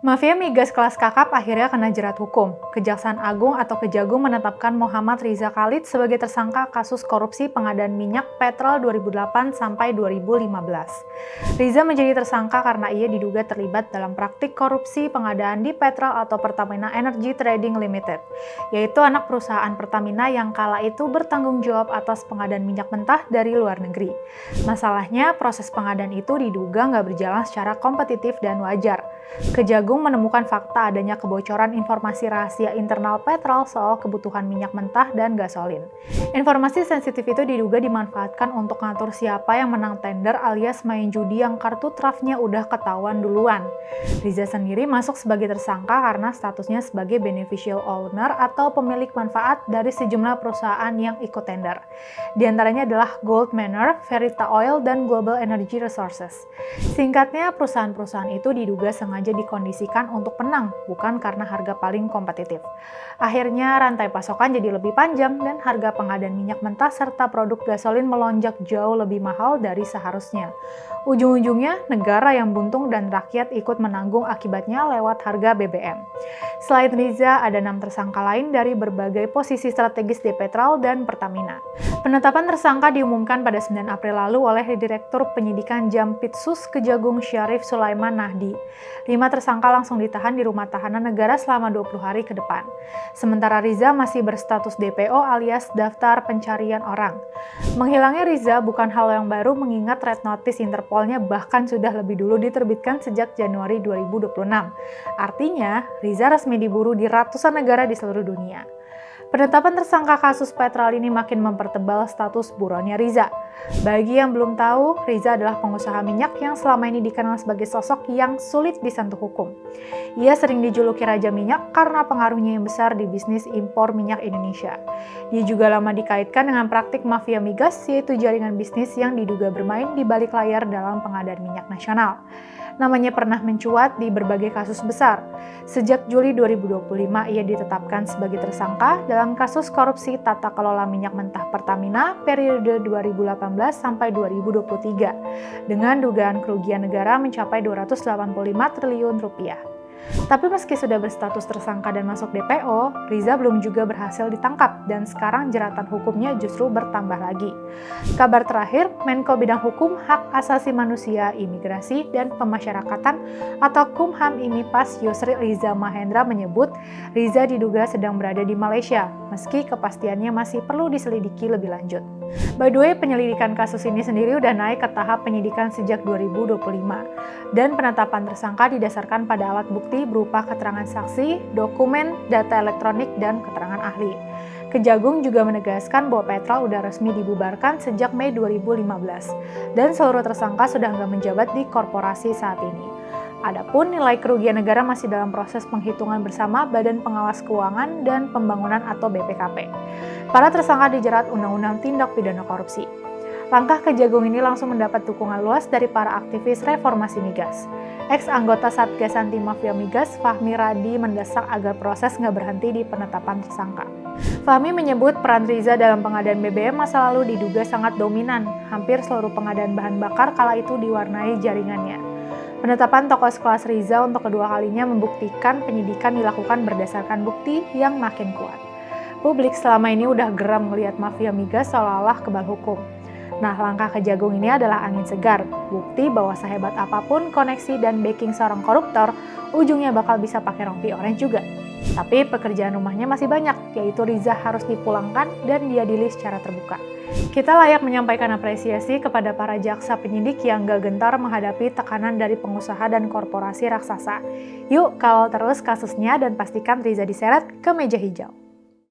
Mafia migas kelas kakap akhirnya kena jerat hukum. Kejaksaan Agung atau Kejagung menetapkan Muhammad Riza Khalid sebagai tersangka kasus korupsi pengadaan minyak Petrol 2008 sampai 2015. Riza menjadi tersangka karena ia diduga terlibat dalam praktik korupsi pengadaan di Petrol atau Pertamina Energy Trading Limited, yaitu anak perusahaan Pertamina yang kala itu bertanggung jawab atas pengadaan minyak mentah dari luar negeri. Masalahnya, proses pengadaan itu diduga nggak berjalan secara kompetitif dan wajar. Kejagung menemukan fakta adanya kebocoran informasi rahasia internal Petrol soal kebutuhan minyak mentah dan gasolin. Informasi sensitif itu diduga dimanfaatkan untuk ngatur siapa yang menang tender alias main judi yang kartu trafnya udah ketahuan duluan. Riza sendiri masuk sebagai tersangka karena statusnya sebagai beneficial owner atau pemilik manfaat dari sejumlah perusahaan yang ikut tender. Di antaranya adalah Gold Manor, Verita Oil, dan Global Energy Resources. Singkatnya, perusahaan-perusahaan itu diduga sengaja dikondisikan untuk menang, bukan karena harga paling kompetitif. Akhirnya, rantai pasokan jadi lebih panjang dan harga pengadaan minyak mentah serta produk gasolin melonjak jauh lebih mahal dari seharusnya. Ujung-ujungnya, negara yang buntung dan rakyat ikut menanggung akibatnya lewat harga BBM. Selain Riza, ada 6 tersangka lain dari berbagai posisi strategis di Petrol dan Pertamina. Penetapan tersangka diumumkan pada 9 April lalu oleh Direktur Penyidikan Jampitsus Kejagung Syarif Sulaiman Nahdi. 5 tersangka langsung ditahan di rumah tahanan negara selama 20 hari ke depan. Sementara Riza masih berstatus DPO alias daftar pencarian orang. Menghilangnya Riza bukan hal yang baru mengingat red notice Interpolnya bahkan sudah lebih dulu diterbitkan sejak Januari 2026. Artinya, Riza resmi diburu di ratusan negara di seluruh dunia. Penetapan tersangka kasus Petrol ini makin mempertebal status buronnya Riza. Bagi yang belum tahu, Riza adalah pengusaha minyak yang selama ini dikenal sebagai sosok yang sulit disentuh hukum. Ia sering dijuluki Raja Minyak karena pengaruhnya yang besar di bisnis impor minyak Indonesia. Dia juga lama dikaitkan dengan praktik mafia migas, yaitu jaringan bisnis yang diduga bermain di balik layar dalam pengadaan minyak nasional. Namanya pernah mencuat di berbagai kasus besar. Sejak Juli 2025, ia ditetapkan sebagai tersangka dalam kasus korupsi tata kelola minyak mentah Pertamina periode 2018 sampai 2023 dengan dugaan kerugian negara mencapai 285 triliun rupiah. Tapi meski sudah berstatus tersangka dan masuk DPO, Riza belum juga berhasil ditangkap dan sekarang jeratan hukumnya justru bertambah lagi. Kabar terakhir, Menko Bidang Hukum, Hak Asasi Manusia, Imigrasi, dan Pemasyarakatan atau Kumham Imipas Yusril Iza Mahendra menyebut Riza diduga sedang berada di Malaysia, meski kepastiannya masih perlu diselidiki lebih lanjut. By the way, penyelidikan kasus ini sendiri udah naik ke tahap penyidikan sejak 2025 dan penetapan tersangka didasarkan pada alat bukti berupa keterangan saksi, dokumen, data elektronik, dan keterangan ahli. Kejagung juga menegaskan bahwa Petrol udah resmi dibubarkan sejak Mei 2015 dan seluruh tersangka sudah nggak menjabat di korporasi saat ini. Adapun nilai kerugian negara masih dalam proses penghitungan bersama Badan Pengawas Keuangan dan Pembangunan atau BPKP. Para tersangka dijerat Undang-Undang Tindak Pidana Korupsi. Langkah Kejagung ini langsung mendapat dukungan luas dari para aktivis reformasi migas. Ex-anggota Satgas Anti Mafia Migas, Fahmi Radi, mendesak agar proses nggak berhenti di penetapan tersangka. Fahmi menyebut peran Riza dalam pengadaan BBM masa lalu diduga sangat dominan. Hampir seluruh pengadaan bahan bakar kala itu diwarnai jaringannya. Penetapan tokoh sekelas Riza untuk kedua kalinya membuktikan penyidikan dilakukan berdasarkan bukti yang makin kuat. Publik selama ini udah geram melihat mafia migas seolah-olah kebal hukum. Nah, langkah Kejagung ini adalah angin segar, bukti bahwa sehebat apapun koneksi dan backing seorang koruptor, ujungnya bakal bisa pakai rompi orange juga. Tapi pekerjaan rumahnya masih banyak, yaitu Riza harus dipulangkan dan diadili secara terbuka. Kita layak menyampaikan apresiasi kepada para jaksa penyidik yang gak gentar menghadapi tekanan dari pengusaha dan korporasi raksasa. Yuk kawal terus kasusnya dan pastikan Riza diseret ke meja hijau.